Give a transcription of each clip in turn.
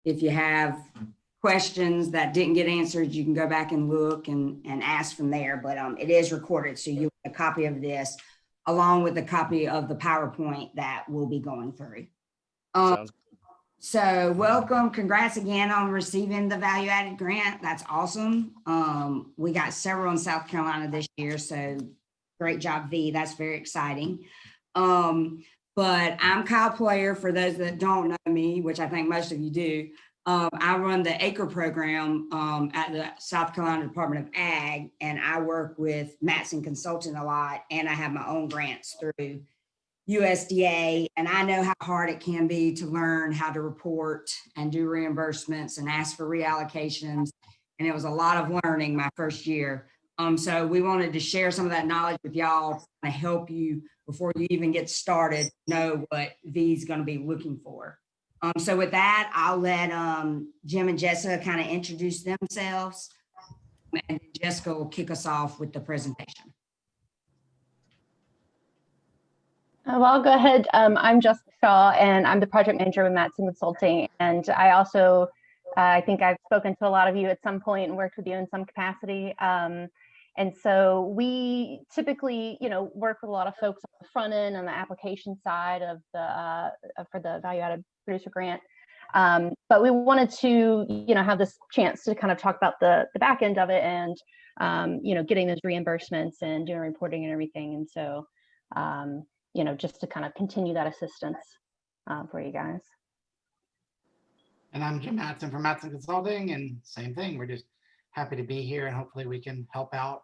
if you have questions that didn't get answered, you can go back and look and ask from there. But it is recorded, so you get a copy of this along with a copy of the PowerPoint that we'll be going through. So welcome, congrats again on receiving the value added grant. That's awesome. We got several in South Carolina this year, so great job, V. That's very exciting. But I'm Kyle Player, for those that don't know me, which I think most of you do. I run the ACRE program at the South Carolina Department of Ag, and I work with Matson Consulting a lot, and I have my own grants through USDA, and I know how hard it can be to learn how to report and do reimbursements and ask for reallocations. And it was a lot of learning my first year. So we wanted to share some of that knowledge with y'all to help you before you even get started, know what V is going to be looking for. So with that, I'll let Jim and Jessica kind of introduce themselves, and Jessica will kick us off with the presentation. Well, I'll go ahead. I'm Jessica Shaw, and I'm the project manager with Matson Consulting. And I also, I think I've spoken to a lot of you at some point and worked with you in some capacity. And so we typically, work with a lot of folks on the front end and the application side of the for the value added producer grant. But we wanted to, have this chance to kind of talk about the back end of it and, getting those reimbursements and doing reporting and everything. And so, just to kind of continue that assistance for you guys. And I'm Jim Matson from Matson Consulting, and same thing. We're just happy to be here, and hopefully we can help out,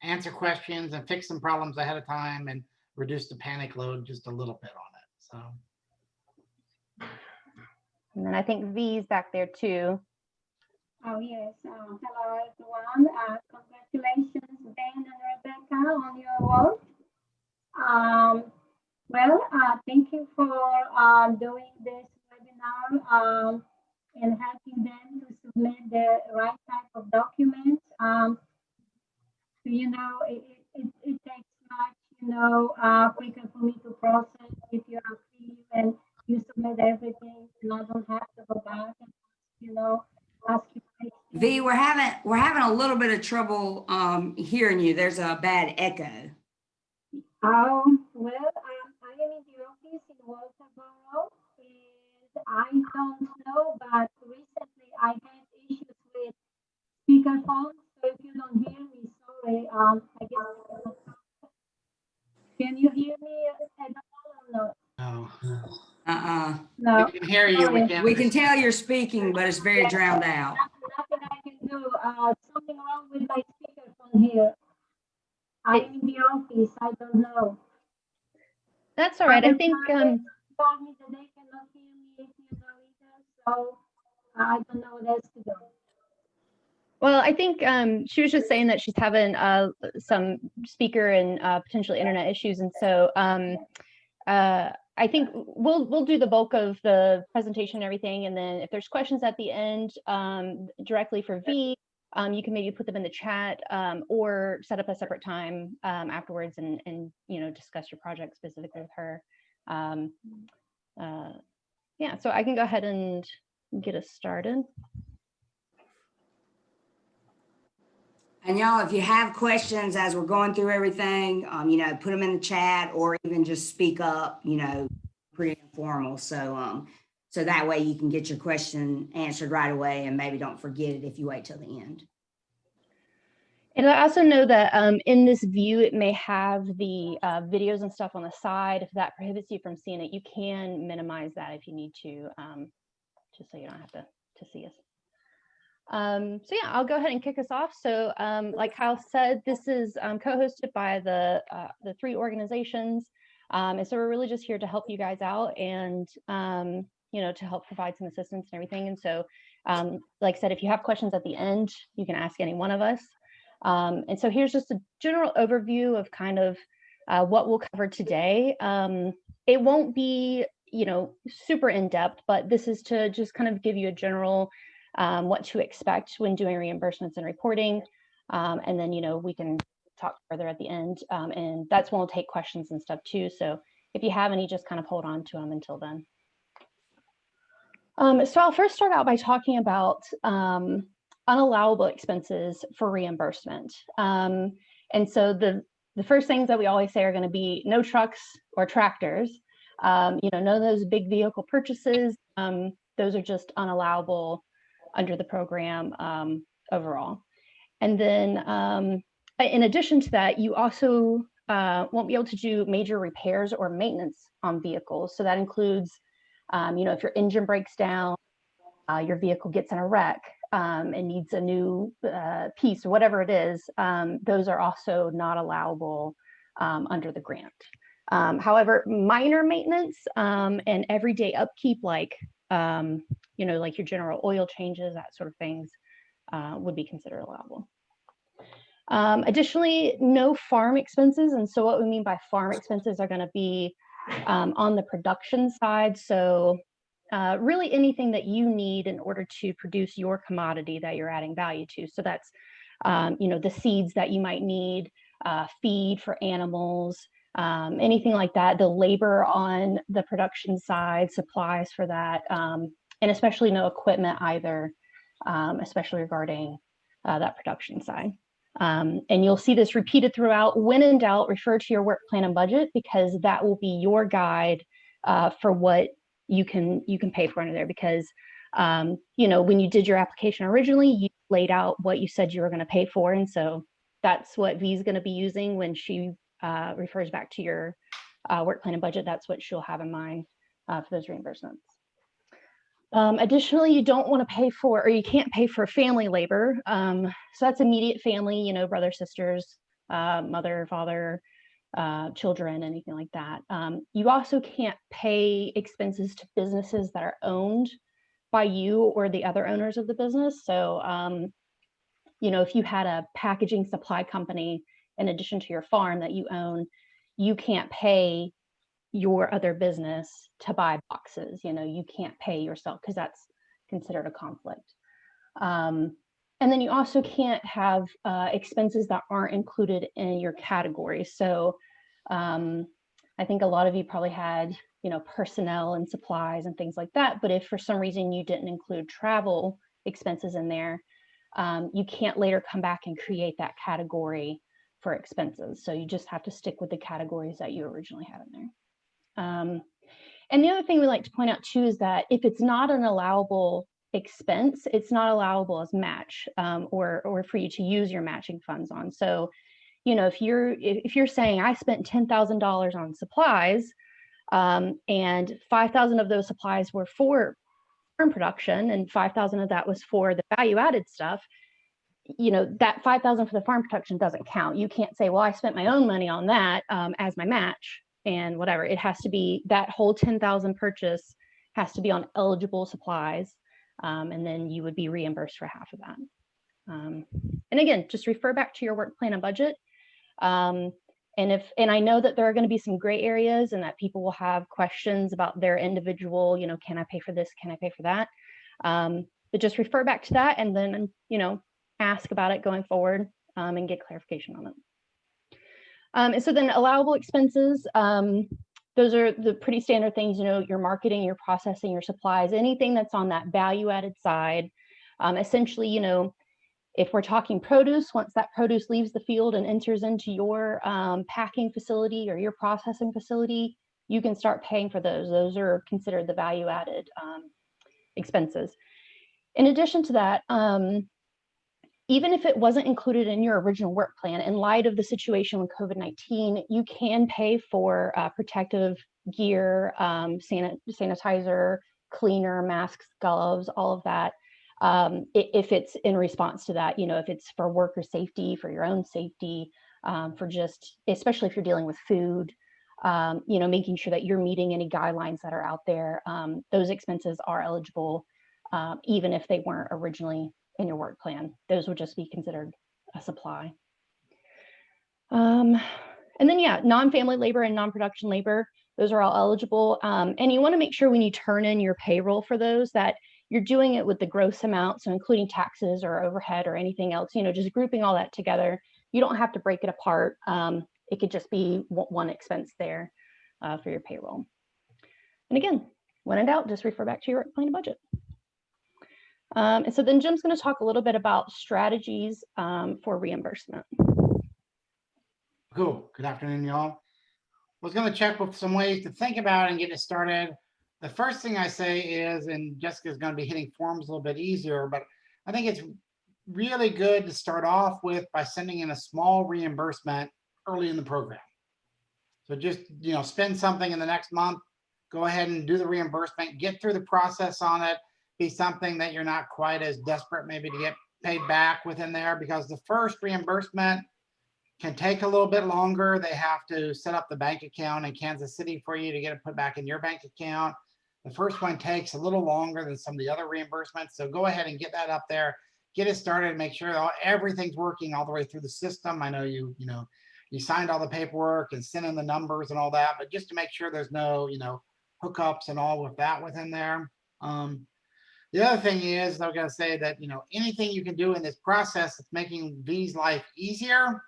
answer questions and fix some problems ahead of time and reduce the panic load just a little bit on it. So. And then I think V's back there too. Oh yes. Hello everyone. Congratulations, Ben and Rebecca, on your award. Thank you for doing this webinar and helping them to submit the right type of documents. It takes much, quicker for me to process if you are free and you submit everything, and I don't have to go back and, ask you questions. V, we're having a little bit of trouble hearing you. There's a bad echo. Well, I am in the office in Walterboro, and I don't know, but recently I had issues with speakerphone. So if you don't hear me, sorry. I guess. Can you hear me at all or no? No. No. We can hear you. We can tell you're speaking, but it's very drowned out. Nothing I can do. Something wrong with my speakerphone here. I'm in the office. I don't know. That's all right. I think told me that they cannot hear me either, so I don't know what else to do. Well, I think she was just saying that she's having some speaker and potentially internet issues, and so I think we'll do the bulk of the presentation and everything, and then if there's questions at the end directly for V, you can maybe put them in the chat or set up a separate time afterwards and discuss your project specifically with her. Yeah, so I can go ahead and get us started. And y'all, if you have questions as we're going through everything, put them in the chat or even just speak up, pretty informal. So that way you can get your question answered right away and maybe don't forget it if you wait till the end. And I also know that in this view, it may have the videos and stuff on the side. If that prohibits you from seeing it, you can minimize that if you need to, just so you don't have to see us. So yeah, I'll go ahead and kick us off. So like Kyle said, this is co-hosted by the three organizations. And so we're really just here to help you guys out and, to help provide some assistance and everything. And so, like I said, if you have questions at the end, you can ask any one of us. And so here's just a general overview of kind of what we'll cover today. It won't be, super in-depth, but this is to just kind of give you a general what to expect when doing reimbursements and reporting. And then, we can talk further at the end. And that's when we'll take questions and stuff too. So if you have any, just kind of hold on to them until then. So I'll first start out by talking about unallowable expenses for reimbursement. And so the first things that we always say are going to be no trucks or tractors. None of those big vehicle purchases. Those are just unallowable under the program overall. And then in addition to that, you also won't be able to do major repairs or maintenance on vehicles. So that includes, if your engine breaks down, your vehicle gets in a wreck and needs a new piece or whatever it is, those are also not allowable under the grant. However, minor maintenance and everyday upkeep, like your general oil changes, that sort of things, would be considered allowable. Additionally, no farm expenses. And so what we mean by farm expenses are going to be on the production side. So really anything that you need in order to produce your commodity that you're adding value to. So that's, the seeds that you might need, feed for animals, anything like that, the labor on the production side, supplies for that, and especially no equipment either, especially regarding that production side. And you'll see this repeated throughout. When in doubt, refer to your work plan and budget, because that will be your guide for what you can pay for under there. Because when you did your application originally, you laid out what you said you were going to pay for, and so that's what V is going to be using when she refers back to your work plan and budget. That's what she'll have in mind for those reimbursements. Additionally, you don't want to pay for, or you can't pay for family labor. So that's immediate family, brother, sisters, mother, father, children, anything like that. You also can't pay expenses to businesses that are owned by you or the other owners of the business. So, if you had a packaging supply company in addition to your farm that you own, you can't pay your other business to buy boxes. You can't pay yourself because that's considered a conflict. And then you also can't have expenses that aren't included in your categories. So I think a lot of you probably had, personnel and supplies and things like that. But if for some reason you didn't include travel expenses in there, you can't later come back and create that category for expenses. So you just have to stick with the categories that you originally had in there. And the other thing we like to point out too is that if it's not an allowable expense, it's not allowable as match or for you to use your matching funds on. So, if you're saying I spent $10,000 on supplies and 5,000 of those supplies were for farm production and 5,000 of that was for the value added stuff, that 5,000 for the farm production doesn't count. You can't say, well, I spent my own money on that as my match and whatever. It has to be that whole 10,000 purchase has to be on eligible supplies. And then you would be reimbursed for half of that. And again, just refer back to your work plan and budget. And I know that there are going to be some gray areas and that people will have questions about their individual, can I pay for this? Can I pay for that? But just refer back to that and then, ask about it going forward and get clarification on it. And so then allowable expenses, those are the pretty standard things, your marketing, your processing, your supplies, anything that's on that value added side. Essentially, if we're talking produce, once that produce leaves the field and enters into your packing facility or your processing facility, you can start paying for those. Those are considered the value added expenses. In addition to that, even if it wasn't included in your original work plan, in light of the situation with COVID-19, you can pay for protective gear, sanitizer, cleaner, masks, gloves, all of that. If it's in response to that, if it's for worker safety, for your own safety, for just, especially if you're dealing with food, making sure that you're meeting any guidelines that are out there, those expenses are eligible, even if they weren't originally in your work plan. Those would just be considered a supply. And then, non-family labor and non-production labor, those are all eligible. And you want to make sure when you turn in your payroll for those that you're doing it with the gross amount, so including taxes or overhead or anything else, just grouping all that together. You don't have to break it apart. It could just be one expense there for your payroll. And again, when in doubt, just refer back to your work plan and budget. And so then Jim's going to talk a little bit about strategies for reimbursement. Cool. Good afternoon, y'all. I was going to check with some ways to think about and get it started. The first thing I say is, and Jessica's going to be hitting forms a little bit easier, but I think it's really good to start off with by sending in a small reimbursement early in the program. So just, spend something in the next month, go ahead and do the reimbursement, get through the process on it, be something that you're not quite as desperate maybe to get paid back within there, because the first reimbursement can take a little bit longer. They have to set up the bank account in Kansas City for you to get it put back in your bank account. The first one takes a little longer than some of the other reimbursements. So go ahead and get that up there, get it started, make sure everything's working all the way through the system. I know you signed all the paperwork and sent in the numbers and all that, but just to make sure there's no, hookups and all with that within there. The other thing is, I'm going to say that, anything you can do in this process that's making V's life easier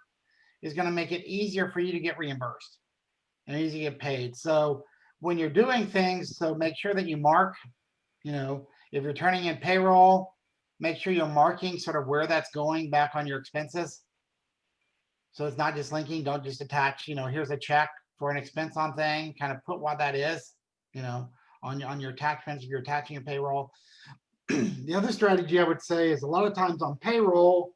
is going to make it easier for you to get reimbursed and easy to get paid. So when you're doing things, so make sure that you mark, if you're turning in payroll, make sure you're marking sort of where that's going back on your expenses. So it's not just linking, don't just attach, here's a check for an expense on thing, kind of put what that is, on your attachments if you're attaching a payroll. The other strategy I would say is a lot of times on payroll,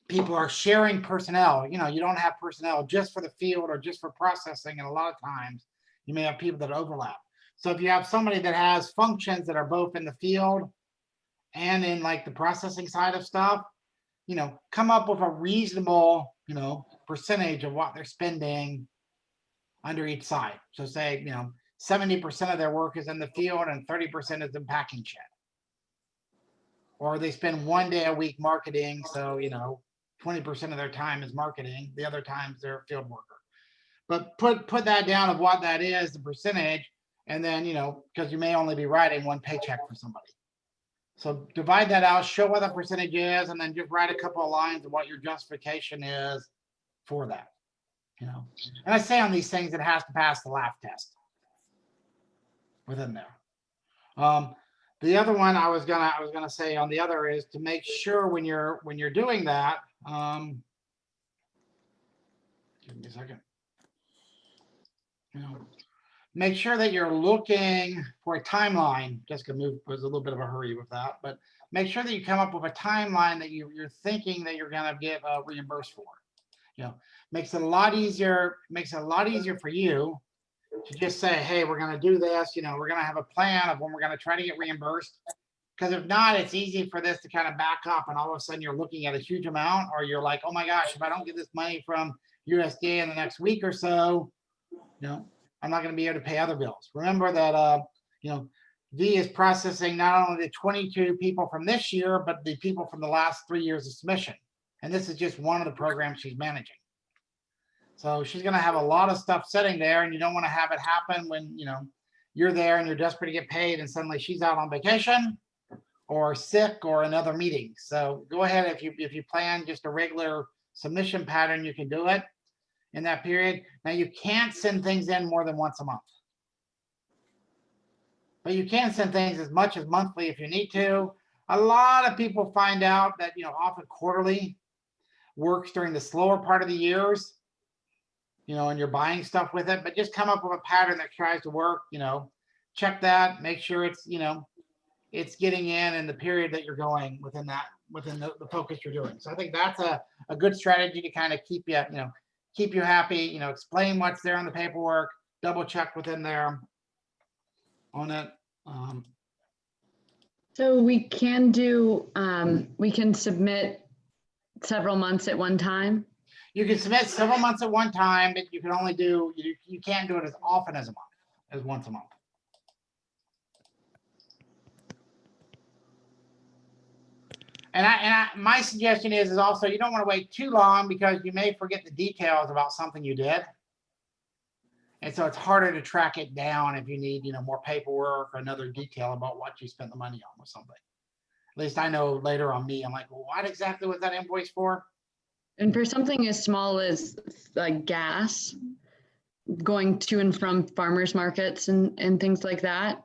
people are sharing personnel. You don't have personnel just for the field or just for processing. And a lot of times you may have people that overlap. So if you have somebody that has functions that are both in the field and in like the processing side of stuff, come up with a reasonable, percentage of what they're spending under each side. So say, 70% of their work is in the field and 30% is in packing shed. Or they spend 1 day a week marketing. So, 20% of their time is marketing. The other times they're a field worker. But put that down of what that is, the percentage, and then, because you may only be writing one paycheck for somebody. So divide that out, show what the percentage is, and then just write a couple of lines of what your justification is for that. And I say on these things, it has to pass the laugh test within there. The other one I was gonna say on the other is to make sure when you're doing that. Give me a second. Make sure that you're looking for a timeline. Jessica was a little bit of a hurry with that, but make sure that you come up with a timeline that you're thinking that you're going to get reimbursed for. Makes it a lot easier. Makes it a lot easier for you to just say, hey, we're going to do this. We're going to have a plan of when we're going to try to get reimbursed. Because if not, it's easy for this to kind of back up, and all of a sudden you're looking at a huge amount, or you're like, oh my gosh, if I don't get this money from USDA in the next week or so, I'm not going to be able to pay other bills. Remember that, V is processing not only the 22 people from this year, but the people from the last 3 years of submission. And this is just one of the programs she's managing. So she's going to have a lot of stuff sitting there, and you don't want to have it happen when, you're there and you're desperate to get paid and suddenly she's out on vacation or sick or another meeting. So go ahead. If you plan just a regular submission pattern, you can do it in that period. Now you can't send things in more than once a month, but you can send things as much as monthly if you need to. A lot of people find out that, often quarterly works during the slower part of the years, and you're buying stuff with it, but just come up with a pattern that tries to work, check that, make sure it's, it's getting in the period that you're going within the focus you're doing. So I think that's a good strategy to kind of keep you happy, explain what's there on the paperwork, double check within there on it. So we can do, we can submit several months at one time. You can submit several months at one time, but you can only do, you can't do it as often as a month, as once a month. And my suggestion is also you don't want to wait too long because you may forget the details about something you did. And so it's harder to track it down if you need, more paperwork or another detail about what you spent the money on or something. At least I know later on me, I'm like, well, what exactly was that invoice for? And for something as small as like gas, going to and from farmers markets and things like that,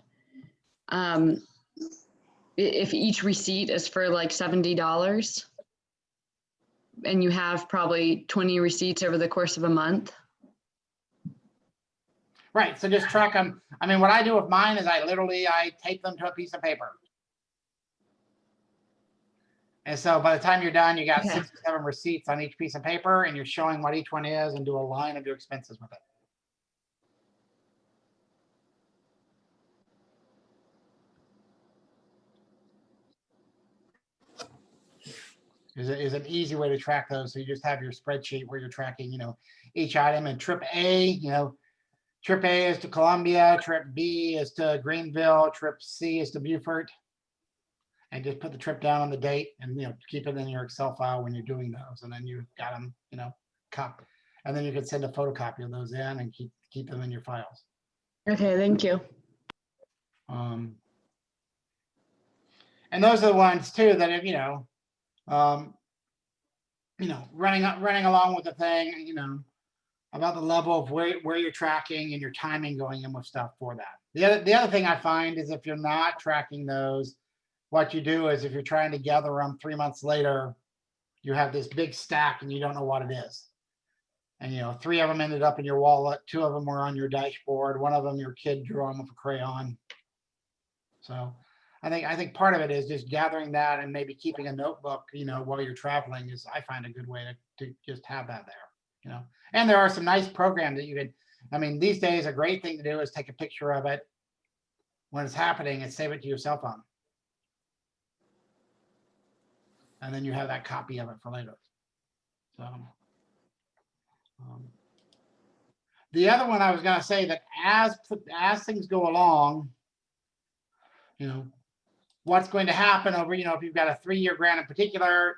if each receipt is for like $70 and you have probably 20 receipts over the course of a month. Right, so just track them. I mean, what I do with mine is I tape them to a piece of paper. And so by the time you're done, you got Okay. 6 or 7 receipts on each piece of paper, and you're showing what each one is and do a line of your expenses with it. Is an easy way to track those. So you just have your spreadsheet where you're tracking, each item. And trip A, trip A is to Columbia, trip B is to Greenville, trip C is to Beaufort. And just put the trip down on the date and, keep it in your Excel file when you're doing those. And then you've got them, copy. And then you can send a photocopy of those in and keep them in your files. Okay, thank you. And those are the ones too that if, running along with the thing, about the level of where you're tracking and your timing going in with stuff for that. The other thing I find is if you're not tracking those, what you do is if you're trying to gather them 3 months later, you have this big stack and you don't know what it is. And 3 of them ended up in your wallet, 2 of them were on your dashboard, 1 of them your kid drew on with a crayon. So I think part of it is just gathering that and maybe keeping a notebook, while you're traveling is, I find, a good way to just have that there, And there are some nice programs that you can, these days a great thing to do is take a picture of it when it's happening and save it to your cell phone. And then you have that copy of it for later. So the other one I was going to say that as things go along, what's going to happen over, if you've got a 3-year grant in particular,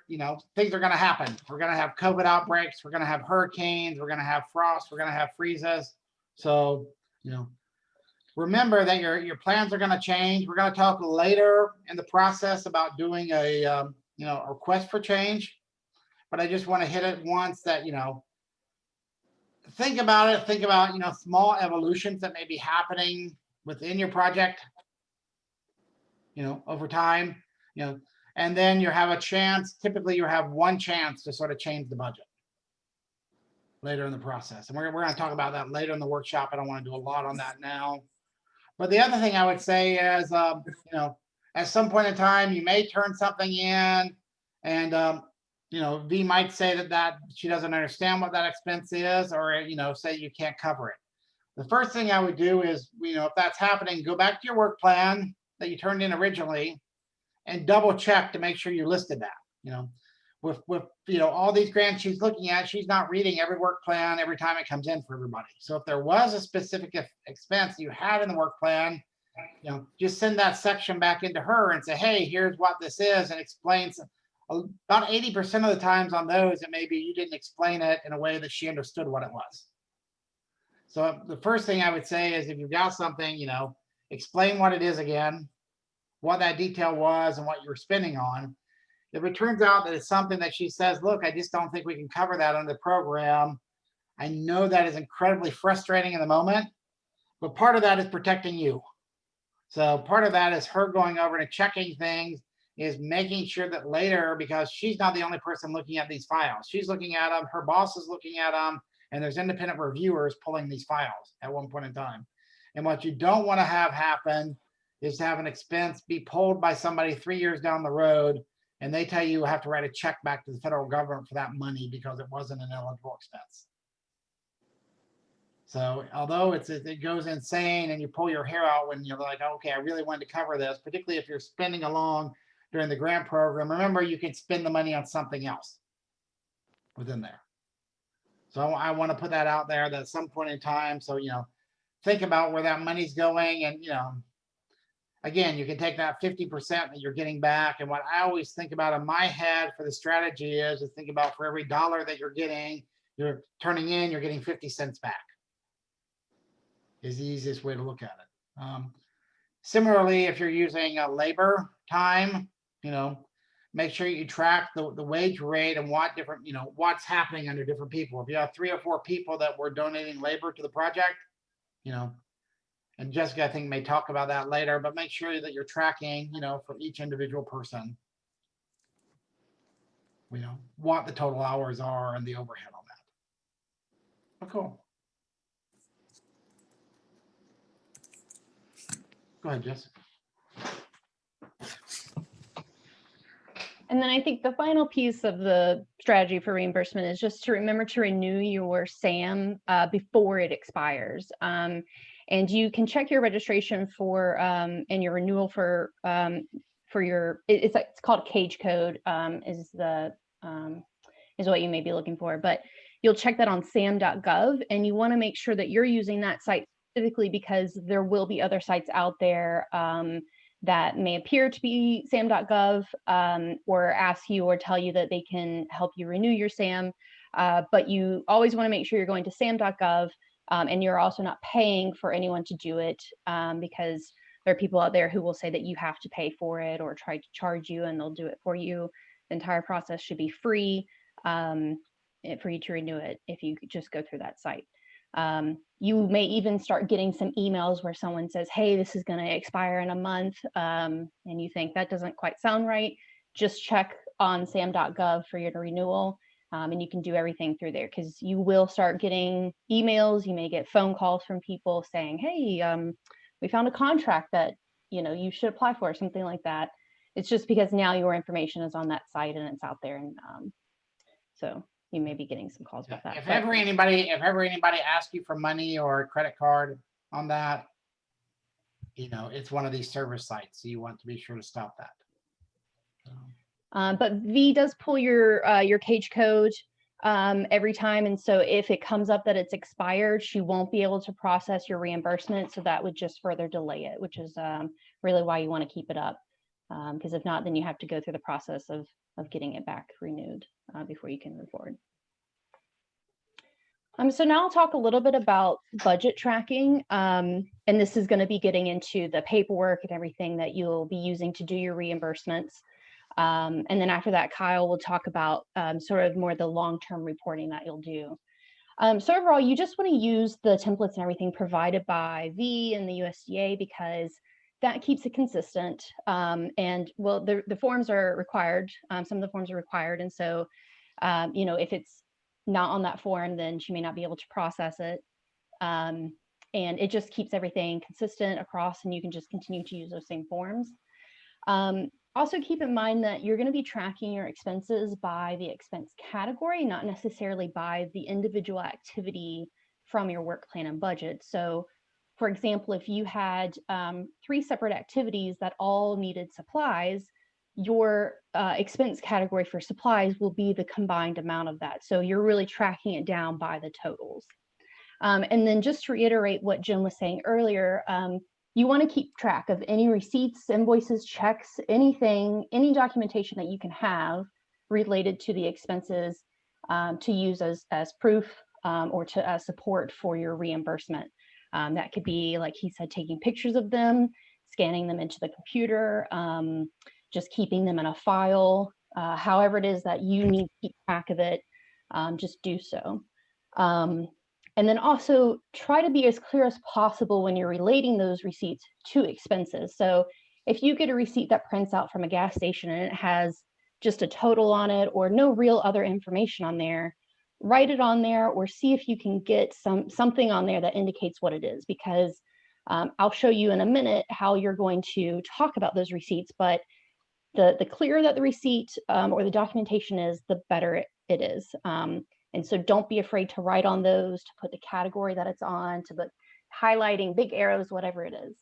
things are going to happen. We're going to have COVID outbreaks. We're going to have hurricanes. We're going to have frost. We're going to have freezes. So, remember that your plans are going to change. We're going to talk later in the process about doing a request for change. But I just want to hit it once that, think about it. Think about, small evolutions that may be happening within your project, over time, and then you have a chance. Typically, you have one chance to sort of change the budget later in the process. And we're going to talk about that later in the workshop. I don't want to do a lot on that now. But the other thing I would say is, at some point in time, you may turn something in and, V might say that she doesn't understand what that expense is, or, say you can't cover it. The first thing I would do is, if that's happening, go back to your work plan that you turned in originally and double check to make sure you listed that, with all these grants she's looking at, she's not reading every work plan every time it comes in for everybody. So if there was a specific expense you had in the work plan, just send that section back into her and say, hey, here's what this is, and explains. About 80% of the times on those, it may be you didn't explain it in a way that she understood what it was. So the first thing I would say is if you've got something, explain what it is again, what that detail was and what you were spending on. If it turns out that it's something that she says, look, I just don't think we can cover that under the program, I know that is incredibly frustrating in the moment, but part of that is protecting you. So part of that is her going over and checking things, is making sure that later, because she's not the only person looking at these files. She's looking at them, her boss is looking at them, and there's independent reviewers pulling these files at one point in time. And what you don't want to have happen is to have an expense be pulled by somebody 3 years down the road, and they tell you have to write a check back to the federal government for that money because it wasn't an eligible expense. So although it goes insane and you pull your hair out when you're like, okay, I really wanted to cover this, particularly if you're spending along during the grant program, remember you can spend the money on something else within there. So I want to put that out there that at some point in time, so, think about where that money's going. And, again, you can take that 50% that you're getting back. And what I always think about in my head for the strategy is to think about for every dollar that you're turning in, you're getting 50 cents back. Is the easiest way to look at it. Similarly, if you're using labor time, make sure you track the wage rate and what different, what's happening under different people. If you have 3 or 4 people that were donating labor to the project, And Jessica, I think, may talk about that later, but make sure that you're tracking, for each individual person, what the total hours are and the overhead on that. Oh, cool. Go ahead, Jessica. And then I think the final piece of the strategy for reimbursement is just to remember to renew your SAM before it expires. And you can check your registration for and your renewal for your, it's called cage code is what you may be looking for, but you'll check that on sam.gov, and you want to make sure that you're using that site specifically because there will be other sites out there that may appear to be sam.gov or ask you or tell you that they can help you renew your SAM. But you always want to make sure you're going to sam.gov and you're also not paying for anyone to do it because there are people out there who will say that you have to pay for it or try to charge you, and they'll do it for you. The entire process should be free for you to renew it if you just go through that site. You may even start getting some emails where someone says, hey, this is going to expire in a month, and you think that doesn't quite sound right. Just check on sam.gov for your renewal, and you can do everything through there because you will start getting emails. You may get phone calls from people saying, hey, we found a contract that you should apply for, something like that. It's just because now your information is on that site and it's out there, and so you may be getting some calls about that. If ever anybody asks you for money or a credit card on that, it's one of these service sites, so you want to be sure to stop that. But V does pull your cage code every time, and so if it comes up that it's expired, she won't be able to process your reimbursement. So that would just further delay it, which is really why you want to keep it up. Because if not, then you have to go through the process of getting it back renewed before you can move forward. So now I'll talk a little bit about budget tracking. And this is going to be getting into the paperwork and everything that you'll be using to do your reimbursements. And then after that, Kyle will talk about sort of more the long-term reporting that you'll do. So overall, you just want to use the templates and everything provided by V and the USDA because that keeps it consistent. And well, the forms are required. Some of the forms are required. And so, if it's not on that form, then she may not be able to process it. And it just keeps everything consistent across, and you can just continue to use those same forms. Also keep in mind that you're going to be tracking your expenses by the expense category, not necessarily by the individual activity from your work plan and budget. So for example, if you had 3 separate activities that all needed supplies, your expense category for supplies will be the combined amount of that. So you're really tracking it down by the totals. And then just to reiterate what Jim was saying earlier, you want to keep track of any receipts, invoices, checks, anything, any documentation that you can have related to the expenses to use as proof or to support for your reimbursement. That could be, like he said, taking pictures of them, scanning them into the computer, just keeping them in a file, however it is that you need to keep track of it, just do so. And then also try to be as clear as possible when you're relating those receipts to expenses. So if you get a receipt that prints out from a gas station and it has just a total on it or no real other information on there, write it on there or see if you can get something on there that indicates what it is, because I'll show you in a minute how you're going to talk about those receipts, but the clearer that the receipt or the documentation is, the better it is. And so don't be afraid to write on those, to put the category that it's on, to put highlighting, big arrows, whatever it is.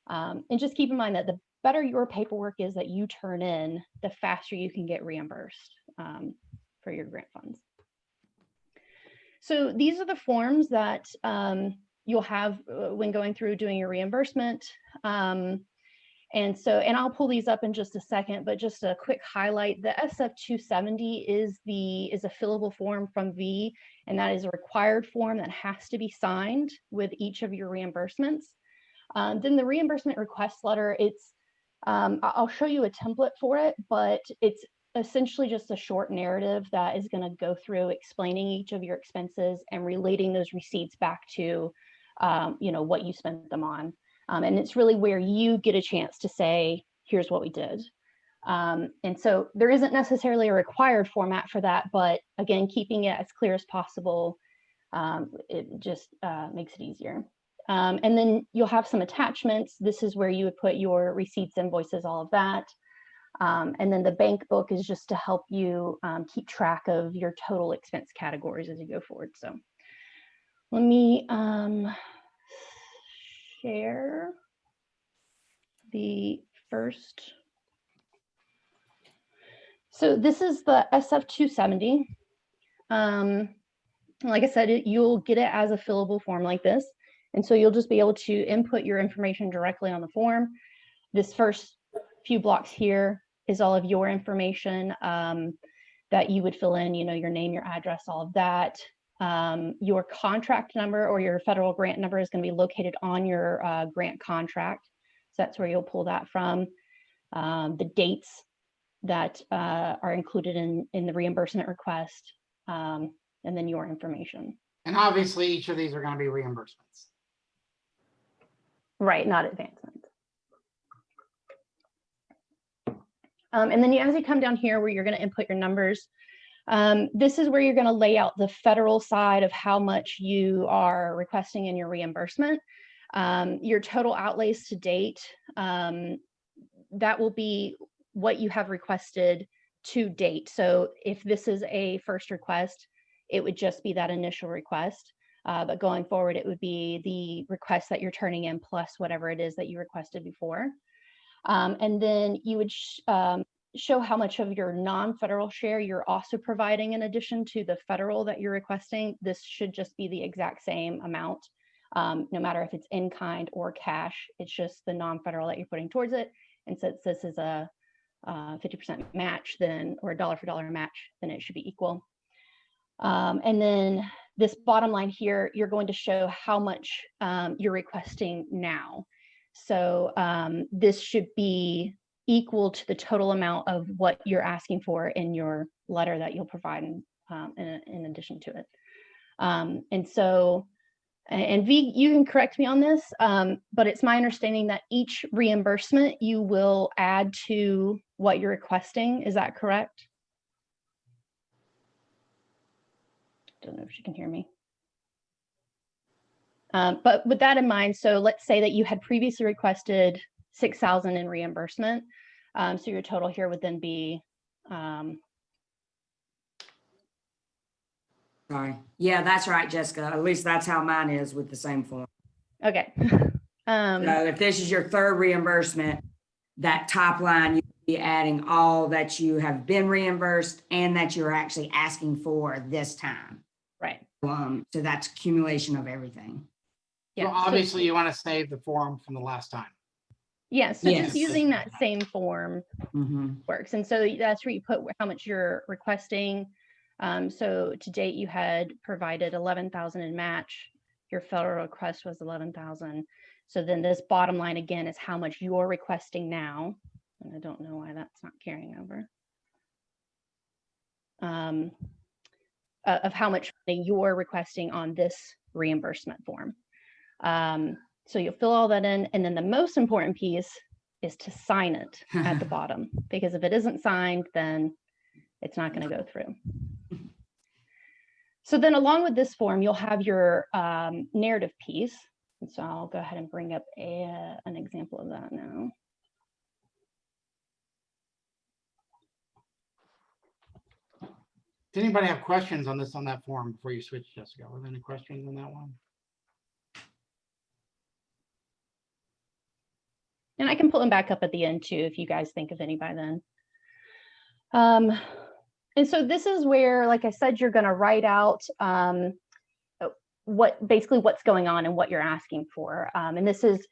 And just keep in mind that the better your paperwork is that you turn in, the faster you can get reimbursed for your grant funds. So these are the forms that you'll have when going through doing your reimbursement. And I'll pull these up in just a second, but just a quick highlight, the SF-270 is a fillable form from V, and that is a required form that has to be signed with each of your reimbursements. Then the reimbursement request letter, I'll show you a template for it, but it's essentially just a short narrative that is going to go through explaining each of your expenses and relating those receipts back to you know, what you spent them on. And it's really where you get a chance to say, here's what we did. And so there isn't necessarily a required format for that, but again, keeping it as clear as possible, it just makes it easier. And then you'll have some attachments. This is where you would put your receipts, invoices, all of that. And then the bank book is just to help you keep track of your total expense categories as you go forward. So let me share the first. So this is the SF270. Like I said, you'll get it as a fillable form like this. And so you'll just be able to input your information directly on the form. This first few blocks here is all of your information that you would fill in, you know, your name, your address, all of that. Your contract number or your federal grant number is going to be located on your grant contract. So that's where you'll pull that from. The dates that are included in the reimbursement request, and then your information. And obviously each of these are going to be reimbursements. Right, not advancements. And then as you come down here where you're going to input your numbers, this is where you're going to lay out the federal side of how much you are requesting in your reimbursement. Your total outlays to date, that will be what you have requested to date. So if this is a first request, it would just be that initial request. But going forward, it would be the request that you're turning in plus whatever it is that you requested before. And then you would show how much of your non-federal share you're also providing in addition to the federal that you're requesting. This should just be the exact same amount, no matter if it's in kind or cash. It's just the non-federal that you're putting towards it. And since this is a 50% match, then, or a dollar for dollar match, then it should be equal. And then this bottom line here, you're going to show how much you're requesting now. So this should be equal to the total amount of what you're asking for in your letter that you'll provide in addition to it. And so, and V, you can correct me on this, but it's my understanding that each reimbursement you will add to what you're requesting. Is that correct? Don't know if she can hear me. But with that in mind, so let's say that you had previously requested $6,000 in reimbursement. So your total here would then be, Sorry. Yeah, that's right, Jessica. At least that's how mine is with the same form. okay. So if this is your third reimbursement, that top line, you'd be adding all that you have been reimbursed and that you're actually asking for this time. Right. So that's accumulation of everything. So obviously you want to save the form from the last time. Yeah, so Yes. just using that same form works. And so that's where you put how much you're requesting. So to date, you had provided 11,000 in match. Your federal request was 11,000. So then this bottom line again is how much you're requesting now. And I don't know why that's not carrying over. Of how much money you're requesting on this reimbursement form. So you'll fill all that in, and then the most important piece is to sign it at the bottom, because if it isn't signed, then it's not going to go through. So then along with this form, you'll have your narrative piece. And so I'll go ahead and bring up an example of that now. Does anybody have questions on that form before you switch, Jessica? Were there any questions on that one? And I can pull them back up at the end too, if you guys think of any by then. And so this is where, like I said, you're going to write out basically what's going on and what you're asking for. And this is,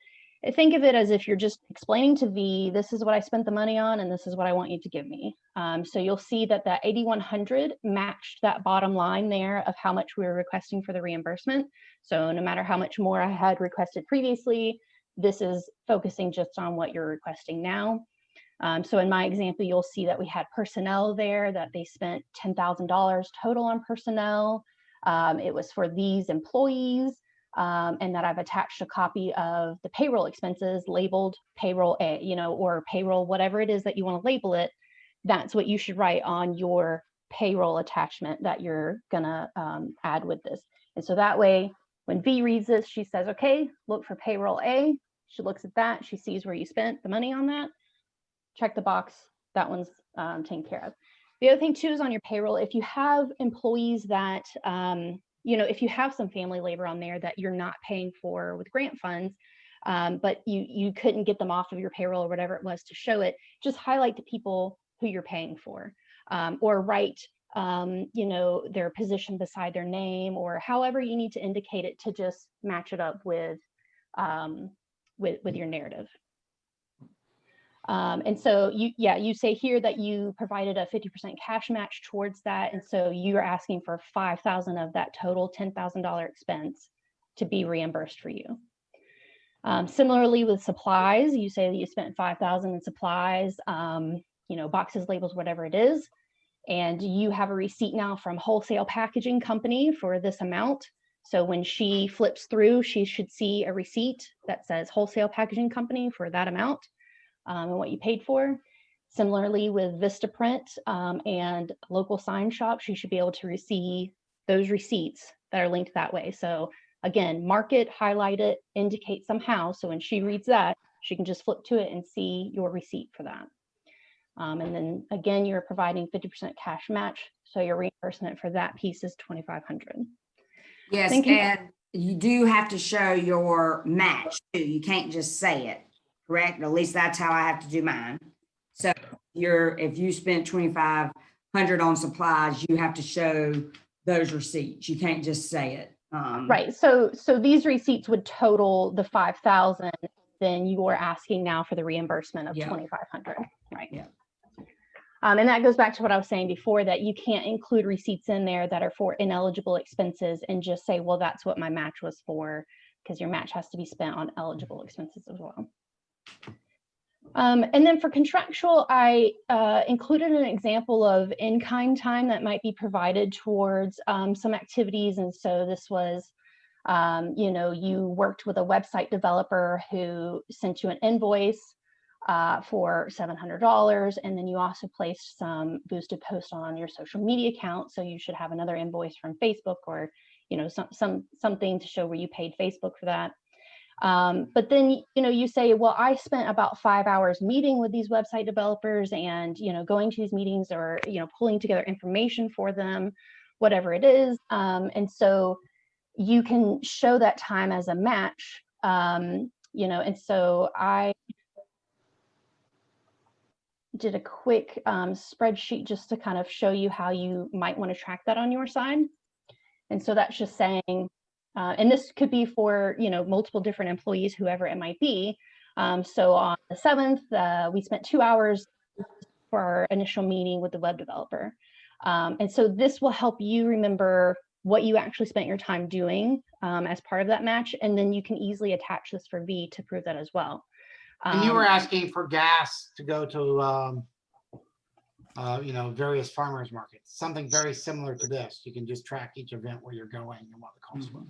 think of it as if you're just explaining to V, this is what I spent the money on, and this is what I want you to give me. So you'll see that that 8,100 matched that bottom line there of how much we were requesting for the reimbursement. So no matter how much more I had requested previously, this is focusing just on what you're requesting now. So in my example, you'll see that we had personnel there, that they spent $10,000 total on personnel. It was for these employees. and that I've attached a copy of the payroll expenses labeled payroll A, you know, or payroll, whatever it is that you want to label it, that's what you should write on your payroll attachment that you're gonna add with this. And so that way, when V reads this, she says, okay, look for payroll A. She looks at that, she sees where you spent the money on that, check the box, that one's taken care of. The other thing too is on your payroll, if you have employees that, you know, if you have some family labor on there that you're not paying for with grant funds, but you couldn't get them off of your payroll or whatever it was to show it, just highlight the people who you're paying for, or write, you know, their position beside their name, or however you need to indicate it to just match it up with your narrative. And so you say here that you provided a 50% cash match towards that. And so you're asking for 5,000 of that total $10,000 expense to be reimbursed for you. Similarly with supplies, you say that you spent 5,000 in supplies, you know, boxes, labels, whatever it is. And you have a receipt now from Wholesale Packaging Company for this amount. So when she flips through, she should see a receipt that says Wholesale Packaging Company for that amount. And what you paid for. Similarly with Vistaprint and local sign shops, you should be able to receive those receipts that are linked that way. So again, mark it, highlight it, indicate somehow. So when she reads that, she can just flip to it and see your receipt for that. And then again, you're providing 50% cash match. So your reimbursement for that piece is $2,500. Yes, and you do have to show your match too. You can't just say it. Correct? At least that's how I have to do mine. So if you spent 2,500 on supplies, you have to show those receipts. You can't just say it. Right. So these receipts would total the 5,000. Then you are asking now for the reimbursement of 2,500. Right. Yeah. And that goes back to what I was saying before, that you can't include receipts in there that are for ineligible expenses and just say, well, that's what my match was for, because your match has to be spent on eligible expenses as well. And then for contractual, I included an example of in-kind time that might be provided towards some activities. And so this was, you know, you worked with a website developer who sent you an invoice for $700. And then you also placed some boosted posts on your social media account. So you should have another invoice from Facebook, or, you know, something to show where you paid Facebook for that. But then, you know, you say, well, I spent about 5 hours meeting with these website developers and, you know, going to these meetings, or, you know, pulling together information for them, whatever it is. And so you can show that time as a match, you know, and so I did a quick spreadsheet just to kind of show you how you might want to track that on your side. And so that's just saying, and this could be for, you know, multiple different employees, whoever it might be. So on the 7th, we spent 2 hours for our initial meeting with the web developer. And so this will help you remember what you actually spent your time doing as part of that match. And then you can easily attach this for V to prove that as well. And you were asking for gas to go to, you know, various farmers markets, something very similar to this. You can just track each event where you're going and what the cost was.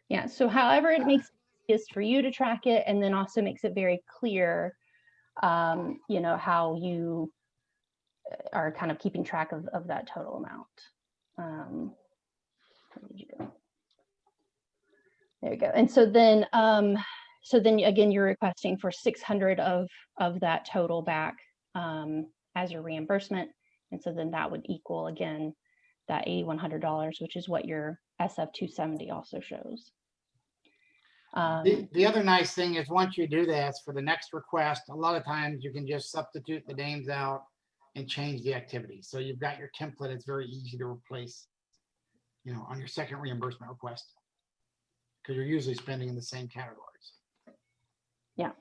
Yeah, so however it makes it easiest for you to track it, and then also makes it very clear, you know, how you are kind of keeping track of that total amount. Where did you go? There you go. And so then again, you're requesting for 600 of that total back as your reimbursement. And so then that would equal, again, that $8,100, which is what your SF 270 also shows. The other nice thing is, once you do this for the next request, a lot of times you can just substitute the names out and change the activity. So you've got your template. It's very easy to replace, you know, on your second reimbursement request, because you're usually spending in the same categories. Yeah.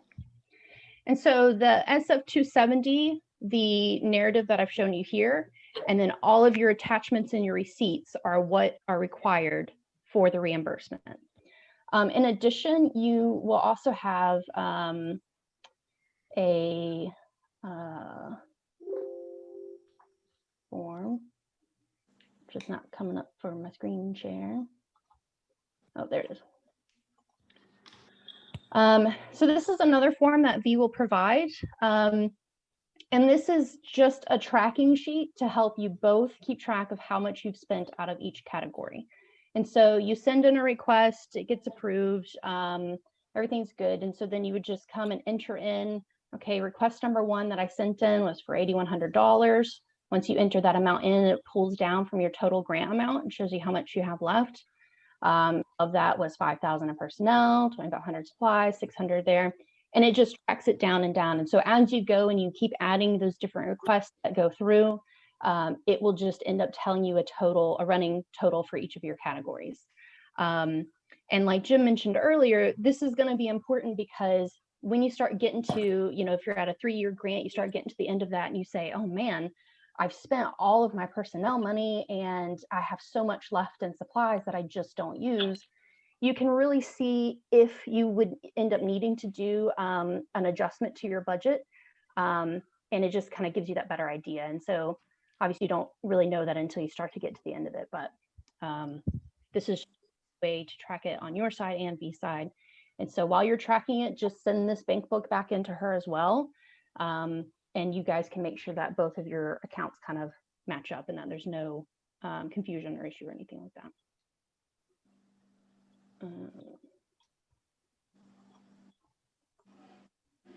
And so the SF 270, the narrative that I've shown you here, and then all of your attachments and your receipts are what are required for the reimbursement. In addition, you will also have a form, which is not coming up for my screen share. Oh, there it is. So this is another form that V will provide. And this is just a tracking sheet to help you both keep track of how much you've spent out of each category. And so you send in a request, it gets approved, everything's good. And so then you would just come and enter in, okay, request number 1 that I sent in was for $8,100. Once you enter that amount in, it pulls down from your total grant amount and shows you how much you have left. Of that was 5,000 in personnel, 2,500 supplies, 600 there. And it just tracks it down and down. And so as you go and you keep adding those different requests that go through, it will just end up telling you a running total for each of your categories. And like Jim mentioned earlier, this is going to be important because when you start getting to, if you're at a 3-year grant, you start getting to the end of that and you say, oh man, I've spent all of my personnel money and I have so much left in supplies that I just don't use. You can really see if you would end up needing to do an adjustment to your budget. And it just kind of gives you that better idea. And so obviously you don't really know that until you start to get to the end of it, but this is a way to track it on your side and V side. And so while you're tracking it, just send this bank book back into her as well. And you guys can make sure that both of your accounts kind of match up and that there's no confusion or issue or anything like that.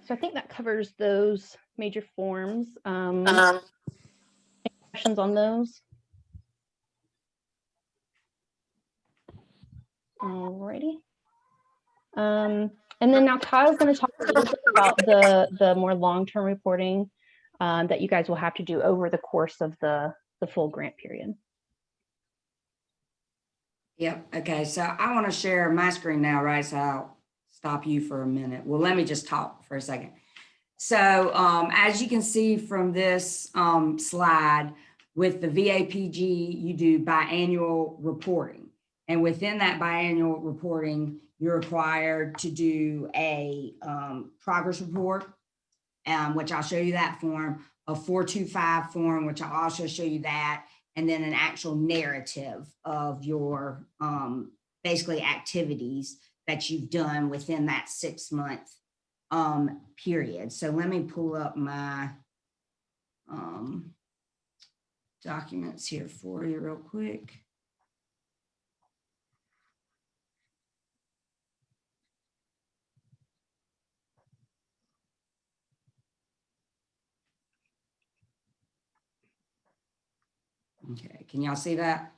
So I think that covers those major forms. Any questions on those? Alrighty. And then now Kyle's going to talk a little bit about the more long-term reporting that you guys will have to do over the course of the full grant period. Yep. Okay. So I want to share my screen now, right? So I'll stop you for a minute. Well, let me just talk for a second. So as you can see from this slide, with the VAPG, you do biannual reporting. And within that biannual reporting, you're required to do a progress report, which I'll show you that form, a 425 form, which I'll also show you that, and then an actual narrative of your basically activities that you've done within that 6-month period. So let me pull up my documents here for you real quick. Okay, can y'all see that?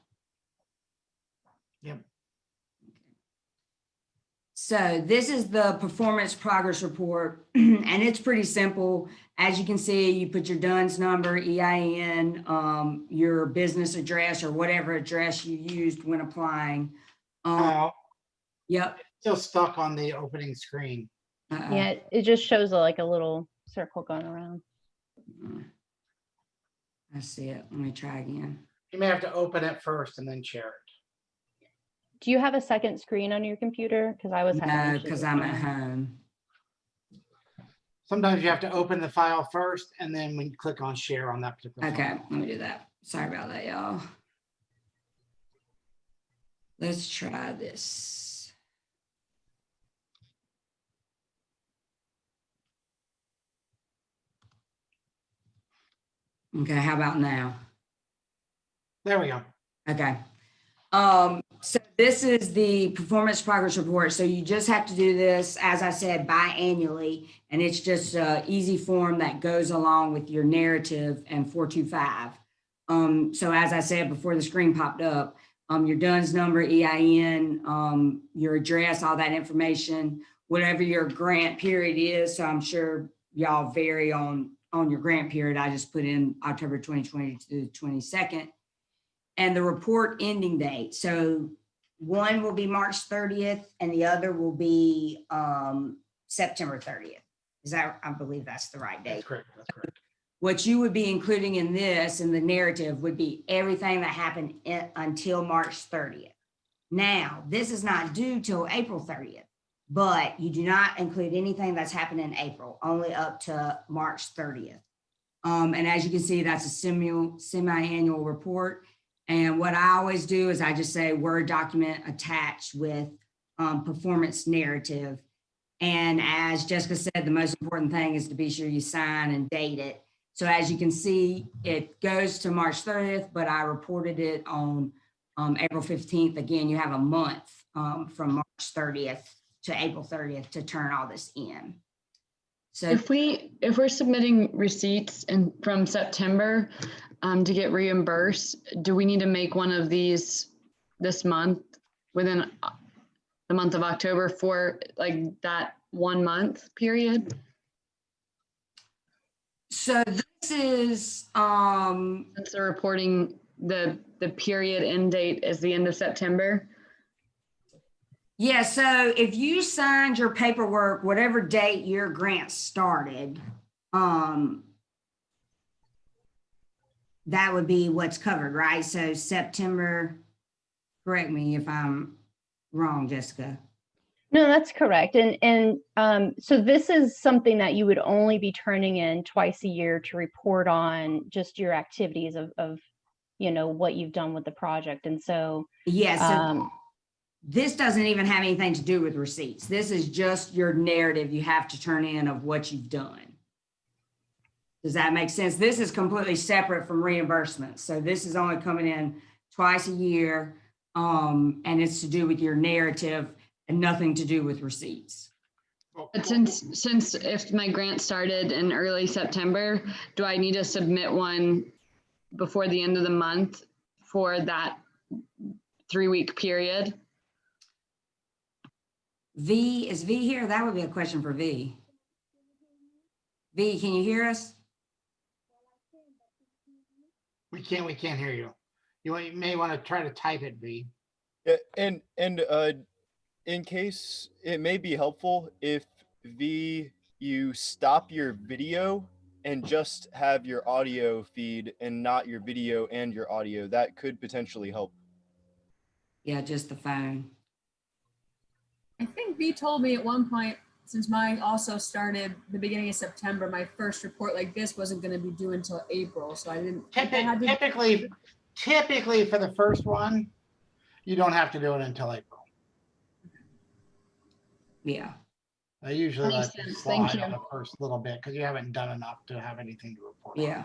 Yep. So this is the performance progress report, and it's pretty simple. As you can see, you put your DUNS number, EIN, your business address or whatever address you used when applying. Yep. Still stuck on the opening screen. Yeah, it just shows like a little circle going around. I see it. Let me try again. You may have to open it first and then share it. Do you have a second screen on your computer? Because I was having No, issues because with I'm at mine. home. Sometimes you have to open the file first and then when you click on share on that particular Okay, file. let me do that. Sorry about that, y'all. Let's try this. Okay, how about now? There we go. Okay. So this is the performance progress report. So you just have to do this, as I said, biannually, and it's just an easy form that goes along with your narrative and 425. So as I said before the screen popped up, your DUNS number, EIN, your address, all that information, whatever your grant period is. So I'm sure y'all vary on your grant period. I just put in October 2020 to the 22nd. And the report ending date. So one will be March 30th and the other will be September 30th. Is that, I believe that's the right date. That's correct. That's correct. What you would be including in this, in the narrative, would be everything that happened until March 30th. Now, this is not due till April 30th, but you do not include anything that's happened in April, only up to March 30th. And as you can see, that's a semi-annual report. And what I always do is I just say Word document attached with performance narrative. And as Jessica said, the most important thing is to be sure you sign and date it. So as you can see, it goes to March 30th, but I reported it on April 15th. Again, you have a month from March 30th to April 30th to turn all this in. So If we're submitting receipts from September to get reimbursed, do we need to make one of these this month within the month of October for like that 1 month period? so this is Since the reporting, the period end date is the end of September. yeah, so if you signed your paperwork, whatever date your grant started, that would be what's covered, right? So September, correct me if I'm wrong, Jessica. No, that's correct. And so this is something that you would only be turning in twice a year to report on just your activities of what you've done with the project. And so, Yes, this doesn't even have anything to do with receipts. This is just your narrative you have to turn in of what you've done. Does that make sense? This is completely separate from reimbursement. So this is only coming in twice a year, and it's to do with your narrative and nothing to do with receipts. But since if my grant started in early September, do I need to submit one before the end of the month for that 3-week period? V, is V here? That would be a question for V. V, can you hear us? We can't hear you. You may want to try to type it, V. Yeah, and in case it may be helpful if you stop your video and just have your audio feed and not your video and your audio, that could potentially help. Yeah, just the phone. I think V told me at one point, since mine also started the beginning of September, my first report like this wasn't going to be due until April. So I didn't. Typically for the first one, you don't have to do it until April. Yeah. I usually Makes let you sense. Thank slide on you. the first little bit because you haven't done enough to have anything to report on. Yeah.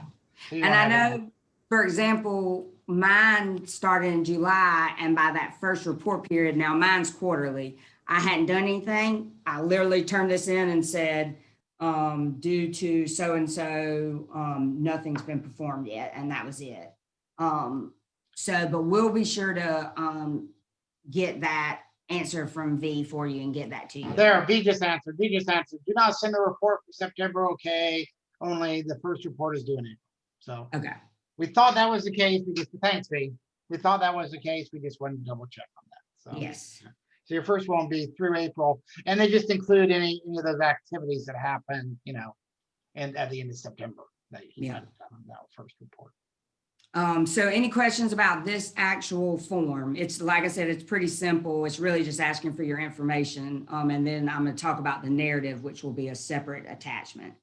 So you And don't I have know, for example, mine started in July, and by that first report period, now mine's quarterly. I hadn't done anything. I literally turned this in and said, due to so-and-so, nothing's been performed yet, and that was it. But we'll be sure to get that answer from V for you and get that to you. There, V just answered. Do not send the report for September, okay? Only the first report is due in April. So Okay. we thought that was the case. Thanks, V. We thought that was the case. We just wanted to double check on that. So Yes. So your first one will be through April, and they just include any of those activities that happen, and at the end of September that you had done on that first report. So any questions about this actual form? It's like I said, it's pretty simple. It's really just asking for your information. And then I'm going to talk about the narrative, which will be a separate attachment.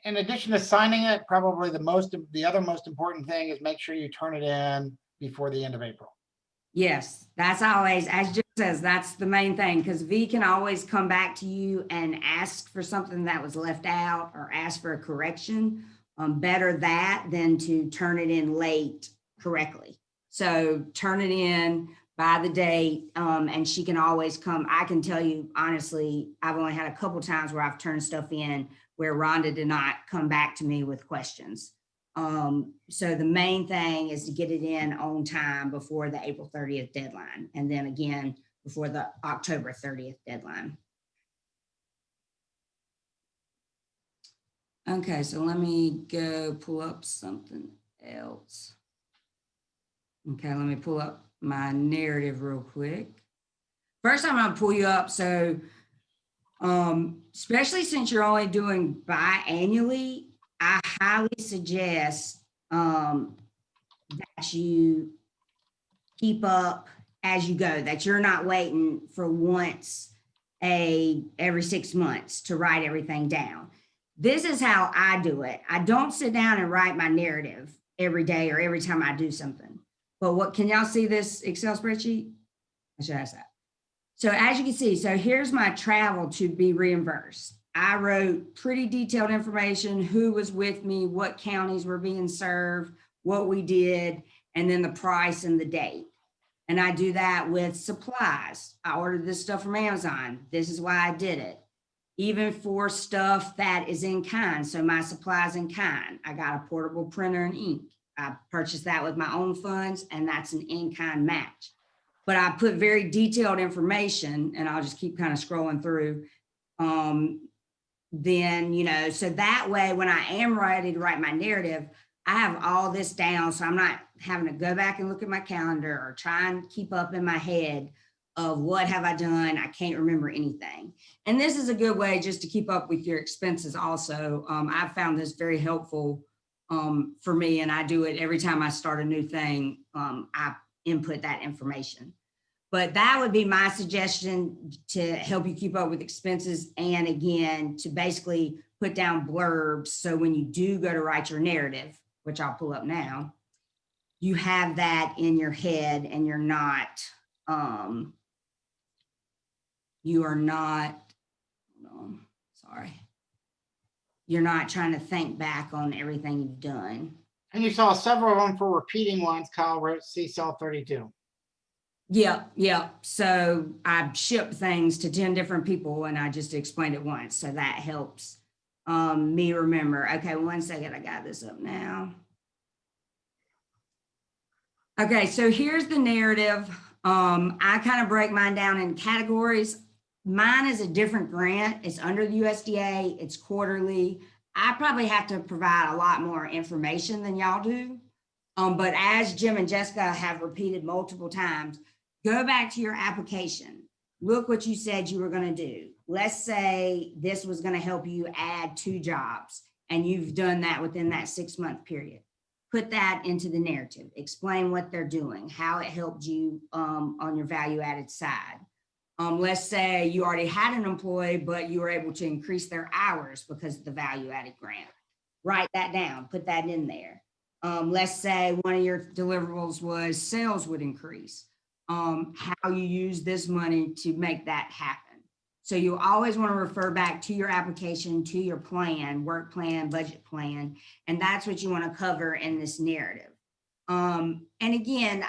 In addition to signing it, probably the other most important thing is make sure you turn it in before the end of April. Yes, that's always, as Jim says, that's the main thing, because V can always come back to you and ask for something that was left out or ask for a correction. Better that than to turn it in late correctly. So turn it in by the date, and she can always come. I can tell you, honestly, I've only had a couple times where I've turned stuff in where Rhonda did not come back to me with questions. So the main thing is to get it in on time before the April 30th deadline. And then again, before the October 30th deadline. Okay, so let me go pull up something else. Okay, let me pull up my narrative real quick. First, I'm going to pull you up. So, especially since you're only doing biannually, I highly suggest that you keep up as you go, that you're not waiting for once every 6 months to write everything down. This is how I do it. I don't sit down and write my narrative every day or every time I do something. But can y'all see this Excel spreadsheet? I should ask that. So as you can see, so here's my travel to be reimbursed. I wrote pretty detailed information, who was with me, what counties were being served, what we did, and then the price and the date. And I do that with supplies. I ordered this stuff from Amazon. This is why I did it. Even for stuff that is in kind. So my supplies in kind. I got a portable printer and ink. I purchased that with my own funds, and that's an in-kind match. But I put very detailed information, and I'll just keep kind of scrolling through. Then, you know, so that way, when I am ready to write my narrative, I have all this down. So I'm not having to go back and look at my calendar or try and keep up in my head of what have I done. I can't remember anything. And this is a good way just to keep up with your expenses also. I've found this very helpful for me, and I do it every time I start a new thing. I input that information. But that would be my suggestion to help you keep up with expenses. And again, to basically put down blurbs. So when you do go to write your narrative, which I'll pull up now, you have that in your head and you're not, you're not trying to think back on everything you've done. And you saw several of them for repeating ones. Kyle wrote C-cell 32. Yeah. So I shipped things to 10 different people and I just explained it once. So that helps me remember. Okay, 1 second. I got this up now. Okay, so here's the narrative. I kind of break mine down in categories. Mine is a different grant. It's under the USDA. It's quarterly. I probably have to provide a lot more information than y'all do. But as Jim and Jessica have repeated multiple times, go back to your application. Look what you said you were going to do. Let's say this was going to help you add 2 jobs and you've done that within that 6-month period. Put that into the narrative. Explain what they're doing, how it helped you on your value added side. Let's say you already had an employee, but you were able to increase their hours because of the value added grant. Write that down, put that in there. Let's say one of your deliverables was sales would increase. How you use this money to make that happen. So you always want to refer back to your application, to your plan, work plan, budget plan, and that's what you want to cover in this narrative. And again,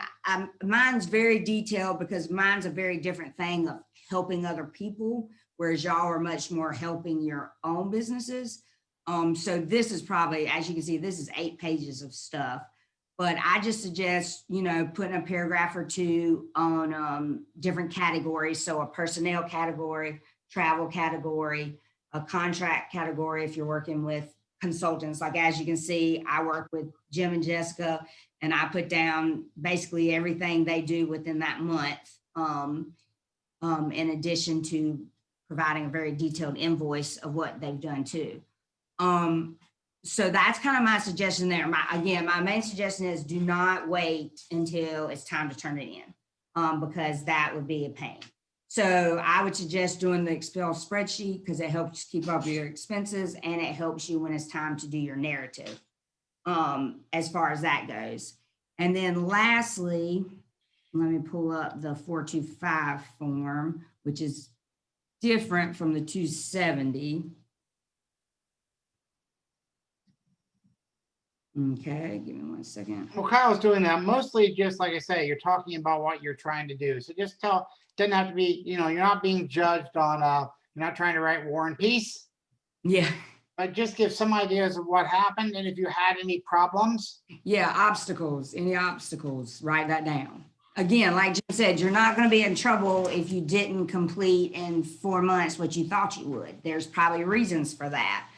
mine's very detailed because mine's a very different thing of helping other people, whereas y'all are much more helping your own businesses. So this is probably, as you can see, this is 8 pages of stuff. But I just suggest, you know, putting a paragraph or 2 on different categories. So a personnel category, travel category, a contract category if you're working with consultants. Like as you can see, I work with Jim and Jessica, and I put down basically everything they do within that month, in addition to providing a very detailed invoice of what they've done too. So that's kind of my suggestion there. My main suggestion is do not wait until it's time to turn it in, because that would be a pain. So I would suggest doing the Excel spreadsheet because it helps keep up your expenses and it helps you when it's time to do your narrative, as far as that goes. And then lastly, let me pull up the 425 form, which is different from the 270. Okay, give me 1 second. Well, Kyle's doing that mostly just like I say, you're talking about what you're trying to do. So just doesn't have to be, you know, you're not being judged on, you're not trying to write War and Peace. Yeah. But just give some ideas of what happened and if you had any problems. Yeah, obstacles, any obstacles, write that down. Again, like Jim said, you're not going to be in trouble if you didn't complete in 4 months what you thought you would. There's probably reasons for that.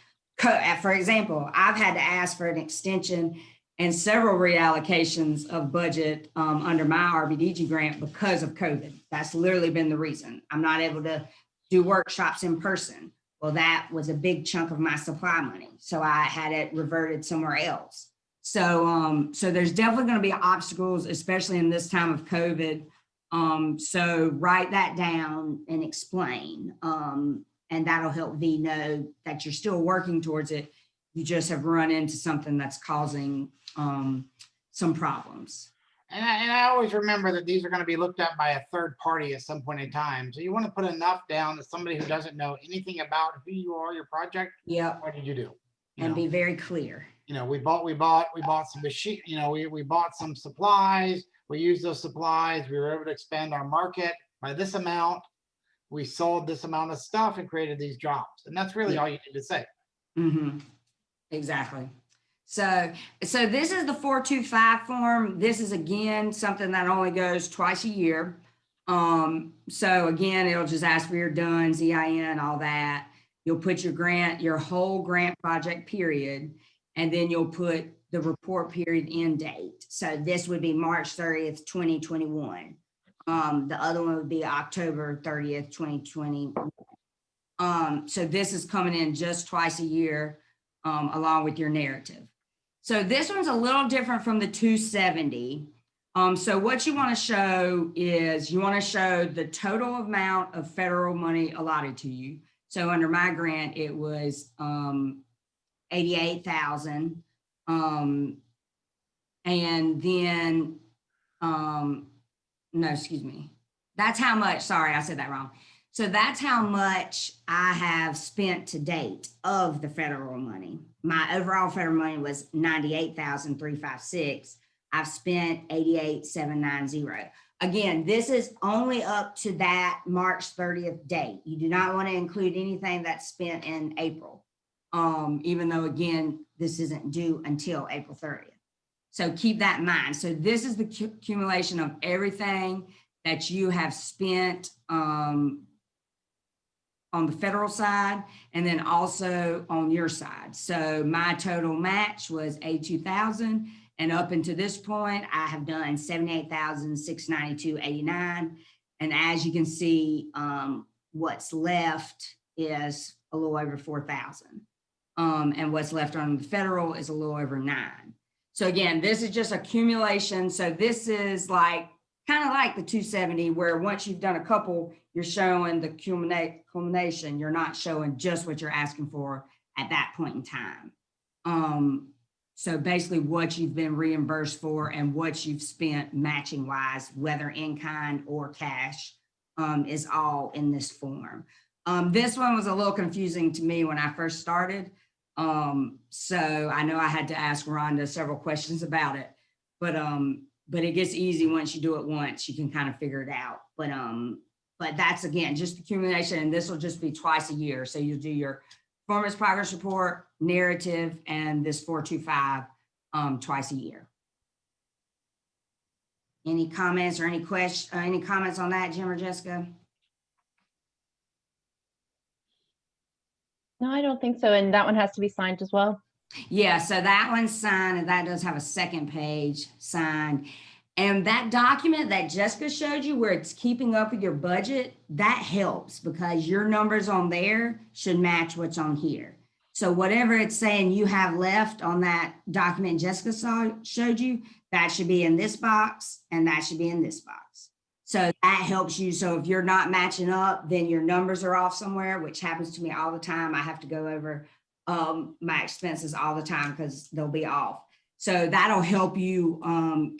For example, I've had to ask for an extension and several reallocations of budget under my RBDG grant because of COVID. That's literally been the reason. I'm not able to do workshops in person. Well, that was a big chunk of my supply money. So I had it reverted somewhere else. So, so there's definitely going to be obstacles, especially in this time of COVID. So write that down and explain. And that'll help V know that you're still working towards it. You just have run into something that's causing some problems. And I always remember that these are going to be looked at by a third party at some point in time. So you want to put enough down that somebody who doesn't know anything about who you are, your project, Yep, what did you do? You and know, be very clear. we bought some machine, we bought some supplies. We used those supplies. We were able to expand our market by this amount. We sold this amount of stuff and created these jobs. And that's really all you need to say. Mm-hmm. Exactly. So this is the 425 form. This is again, something that only goes twice a year. So again, it'll just ask for your DUNS, EIN, all that. You'll put your grant, your whole grant project period, and then you'll put the report period end date. So this would be March 30th, 2021. The other one would be October 30th, 2021. So this is coming in just twice a year, along with your narrative. So this one's a little different from the 270. So what you want to show is you want to show the total amount of federal money allotted to you. So under my grant, it was 88,000. And then, no, excuse me. That's how much, sorry, I said that wrong. So that's how much I have spent to date of the federal money. My overall federal money was 98,356. I've spent 88,790. Again, this is only up to that March 30th date. You do not want to include anything that's spent in April, even though, again, this isn't due until April 30th. So keep that in mind. So this is the accumulation of everything that you have spent on the federal side, and then also on your side. So my total match was 82,000, and up until this point, I have done 78,692.89. And as you can see, what's left is a little over 4,000. And what's left on the federal is a little over 9. So again, this is just accumulation. So this is like kind of like the 270, where once you've done a couple, you're showing the culmination. You're not showing just what you're asking for at that point in time. So basically what you've been reimbursed for and what you've spent matching wise, whether in kind or cash, is all in this form. This one was a little confusing to me when I first started. So I know I had to ask Rhonda several questions about it, but it gets easy once you do it once. You can kind of figure it out. But that's, again, just accumulation, and this will just be twice a year. So you'll do your performance progress report, narrative, and this 425 twice a year. Any comments or any comments on that, Jim or Jessica? No, I don't think so. And that one has to be signed as well. Yeah, so that one's signed, and that does have a second page signed. And that document that Jessica showed you where it's keeping up with your budget, that helps because your numbers on there should match what's on here. So whatever it's saying you have left on that document Jessica showed you, that should be in this box and that should be in this box. So that helps you. So if you're not matching up, then your numbers are off somewhere, which happens to me all the time. I have to go over my expenses all the time because they'll be off. So that'll help you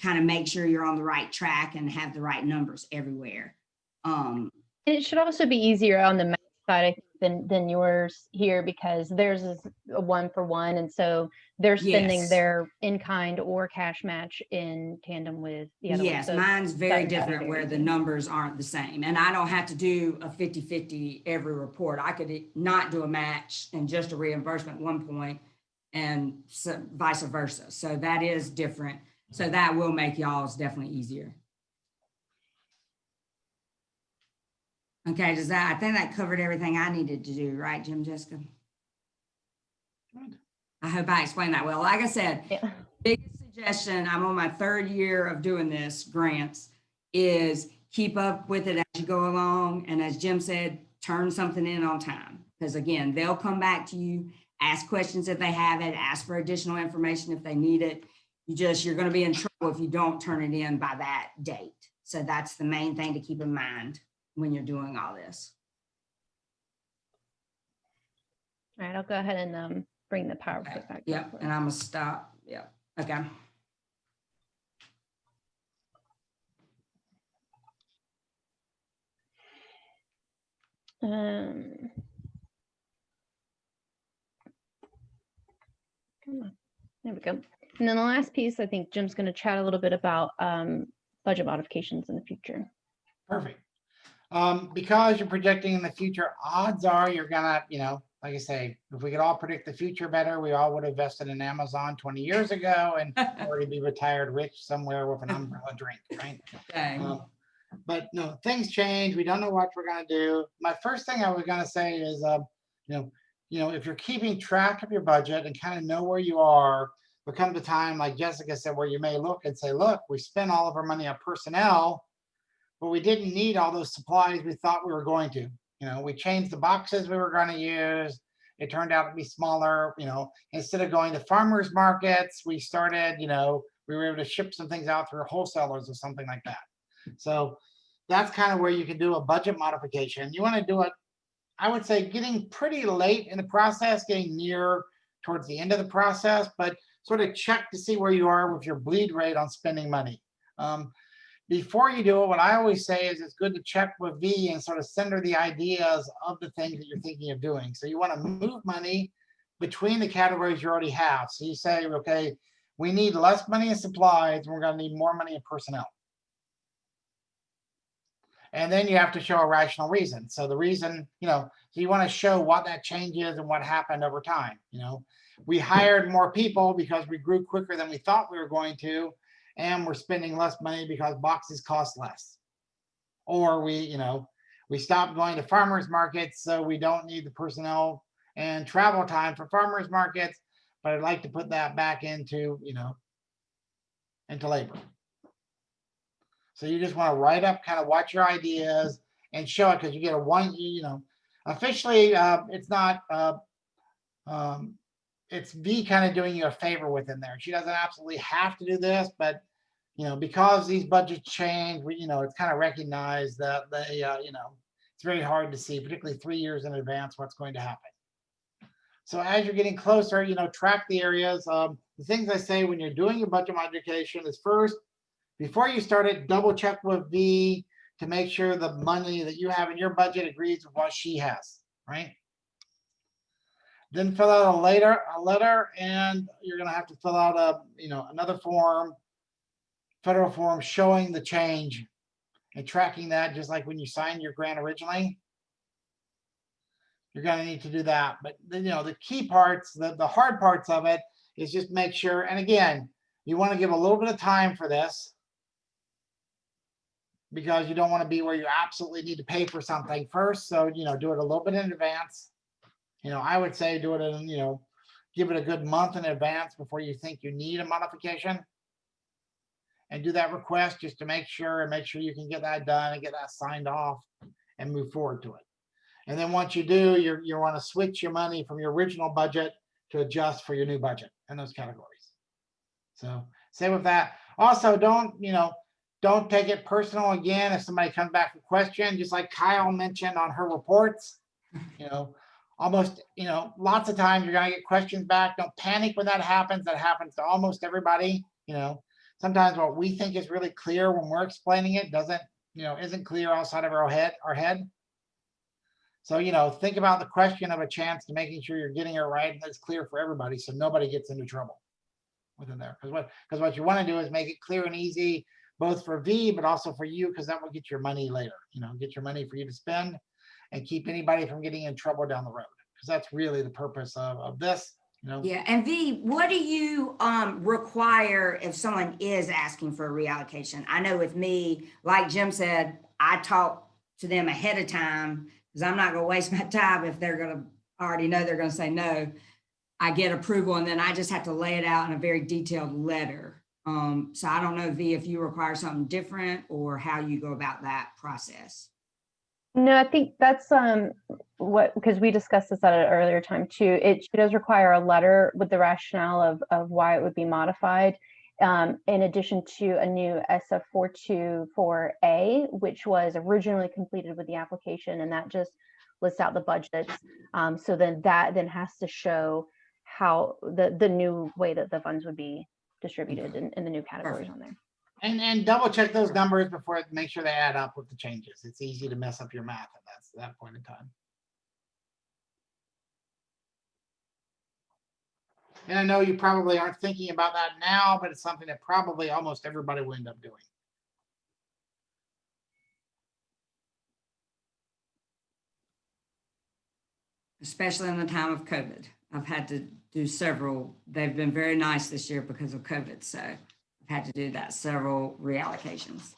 kind of make sure you're on the right track and have the right numbers everywhere. And it should also be easier on the math side, I think, than yours here, because theirs is a 1-for-1, and so they're spending Yes. their in-kind or cash match in tandem with the other one. Yes, So mine's very that- different where the numbers aren't the same. And I don't have to do a 50-50 every report. I could not do a match and just a reimbursement at one point, and so vice versa. So that is different. So that will make y'all's definitely easier. Okay, I think that covered everything I needed to do, right, Jim, Jessica? Good. I hope I explained that well. Like I said, Yeah. biggest suggestion, I'm on my 3rd year of doing this, grants, is keep up with it as you go along. And as Jim said, turn something in on time. Because again, they'll come back to you, ask questions if they have it, ask for additional information if they need it. You're going to be in trouble if you don't turn it in by that date. So that's the main thing to keep in mind when you're doing all this. All right, I'll go ahead and bring the PowerPoint back. Yep, and I'm gonna stop. Yep, okay. Come on. There we go. And then the last piece, I think Jim's going to chat a little bit about budget modifications in the future. Perfect. Because you're projecting in the future, odds are you're gonna, like I say, if we could all predict the future better, we all would have invested in Amazon 20 years ago and already be retired rich somewhere with an umbrella drink, right? Dang. But no, things change. We don't know what we're gonna do. My first thing I was gonna say is, if you're keeping track of your budget and kind of know where you are, there comes a time, like Jessica said, where you may look and say, look, we spent all of our money on personnel, but we didn't need all those supplies we thought we were going to. We changed the boxes we were going to use. It turned out to be smaller. Instead of going to farmers markets, we started, we were able to ship some things out through wholesalers or something like that. So that's kind of where you can do a budget modification. You want to do it, I would say, getting pretty late in the process, getting near towards the end of the process, but sort of check to see where you are with your bleed rate on spending money. Before you do it, what I always say is it's good to check with V and sort of send her the ideas of the things that you're thinking of doing. So you want to move money between the categories you already have. So you say, okay, we need less money in supplies, and we're going to need more money in personnel. And then you have to show a rational reason. So the reason, so you want to show what that change is and what happened over time. We hired more people because we grew quicker than we thought we were going to, and we're spending less money because boxes cost less. Or we stopped going to farmers markets, so we don't need the personnel and travel time for farmers markets, but I'd like to put that back into, into labor. So you just want to write up kind of what your ideas and show it, because you get a one, officially it's not, it's V kind of doing you a favor within there. She doesn't absolutely have to do this, but because these budgets change, it's kind of recognized that they, it's very hard to see, particularly 3 years in advance, what's going to happen. So as you're getting closer, track the areas. The things I say when you're doing your budget modification is, first, before you start it, double check with V to make sure the money that you have in your budget agrees with what she has, right? Then fill out a letter, and you're going to have to fill out another form, federal form, showing the change and tracking that, just like when you signed your grant originally. You're going to need to do that. But the key parts, the hard parts of it is just make sure. And again, you want to give a little bit of time for this, because you don't want to be where you absolutely need to pay for something first. So, do it a little bit in advance. I would say do it in, give it a good month in advance before you think you need a modification. And do that request just to make sure you can get that done and get that signed off and move forward to it. And then once you do, you want to switch your money from your original budget to adjust for your new budget in those categories. So same with that. Also, don't take it personal again if somebody comes back with a question, just like Kyle mentioned on her reports. Almost, lots of times you're going to get questions back. Don't panic when that happens. That happens to almost everybody. Sometimes what we think is really clear when we're explaining it isn't clear outside of our head. So, think about the question of a chance to making sure you're getting it right and it's clear for everybody, so nobody gets into trouble within there. Because what you want to do is make it clear and easy, both for V, but also for you, because that will get your money later, get your money for you to spend and keep anybody from getting in trouble down the road. Because that's really the purpose of this. Yeah, and V, what do you require if someone is asking for a reallocation? I know with me, like Jim said, I talk to them ahead of time, because I'm not going to waste my time if they're going to already know they're going to say no. I get approval, and then I just have to lay it out in a very detailed letter. So I don't know, V, if you require something different or how you go about that process. No, I think that's because we discussed this at an earlier time too. It does require a letter with the rationale of why it would be modified, in addition to a new SF424A, which was originally completed with the application, and that just lists out the budgets. So then that has to show how the new way that the funds would be distributed in the new categories on there. And double check those numbers before, make sure they add up with the changes. It's easy to mess up your math at that point in time. And I know you probably aren't thinking about that now, but it's something that probably almost everybody will end up doing. Especially in the time of COVID. I've had to do several. They've been very nice this year because of COVID. So I've had to do that, several reallocations.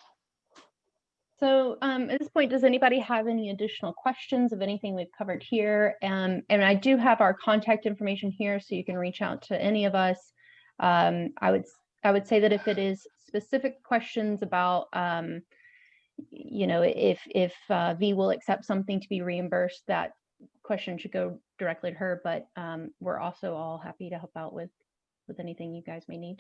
So at this point, does anybody have any additional questions of anything we've covered here? And I do have our contact information here, so you can reach out to any of us. I would say that if it is specific questions about, you know, if V will accept something to be reimbursed, that question should go directly to her. But we're also all happy to help out with anything you guys may need.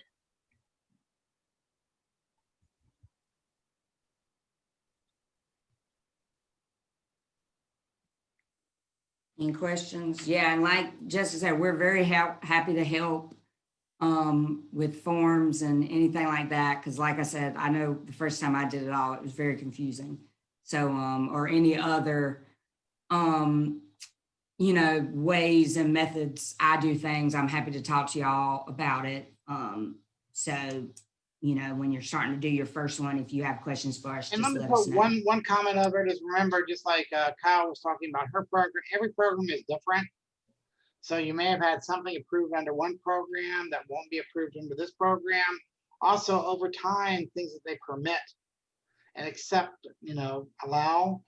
Any questions? Yeah, and like Jessica said, we're very happy to help with forms and anything like that. Because like I said, I know the first time I did it all, it was very confusing. So, or any other, you know, ways and methods I do things, I'm happy to talk to y'all about it. So, you know, when you're starting to do your first one, if you have questions for us, And just let me let us put know. one comment of it is, remember, just like Kyle was talking about her program, every program is different. So you may have had something approved under one program that won't be approved under this program. Also, over time, things that they permit and accept, you know, allow,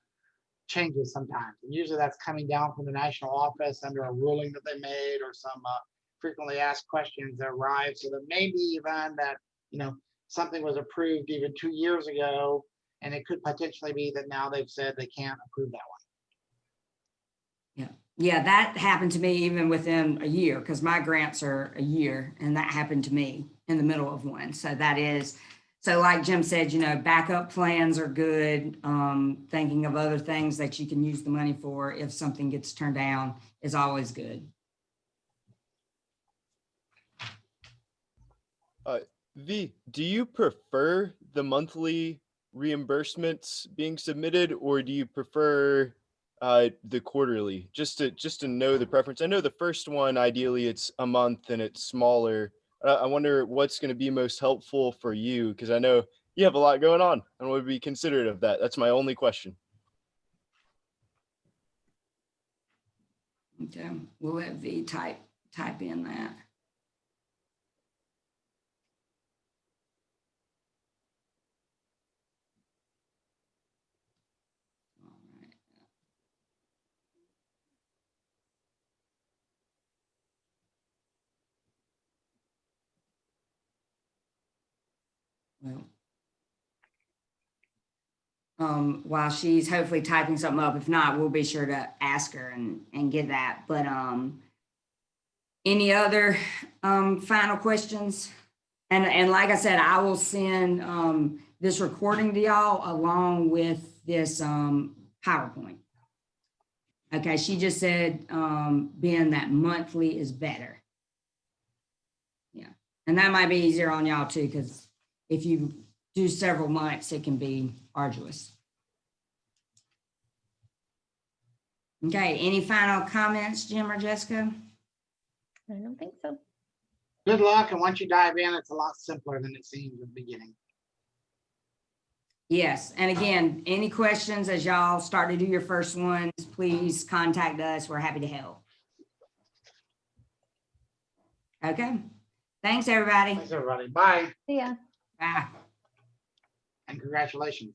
changes sometimes. And usually that's coming down from the national office under a ruling that they made, or some frequently asked questions that arrive. So there may be even that, you know, something was approved even 2 years ago, and it could potentially be that now they've said they can't approve that one. Yeah, that happened to me even within a year, because my grants are a year, and that happened to me in the middle of one. So that is, so like Jim said, you know, backup plans are good. Thinking of other things that you can use the money for if something gets turned down is always good. V, do you prefer the monthly reimbursements being submitted, or do you prefer the quarterly? Just to know the preference. I know the first one, ideally it's a month and it's smaller. I wonder what's going to be most helpful for you, because I know you have a lot going on and would be considerate of that. That's my only question. Okay, we'll let V type in that. Well, while she's hopefully typing something up, if not, we'll be sure to ask her and get that. But any other final questions? And like I said, I will send this recording to y'all along with this PowerPoint. Okay, she just said being that monthly is better. Yeah, and that might be easier on y'all too, because if you do several months, it can be arduous. Okay, any final comments, Jim or Jessica? I don't think so. Good luck, and once you dive in, it's a lot simpler than it seems at the beginning. Yes, and again, any questions as y'all start to do your first ones, please contact us. We're happy to help. Okay, thanks everybody. Thanks, everybody. Bye, See ya. Bye. and congratulations.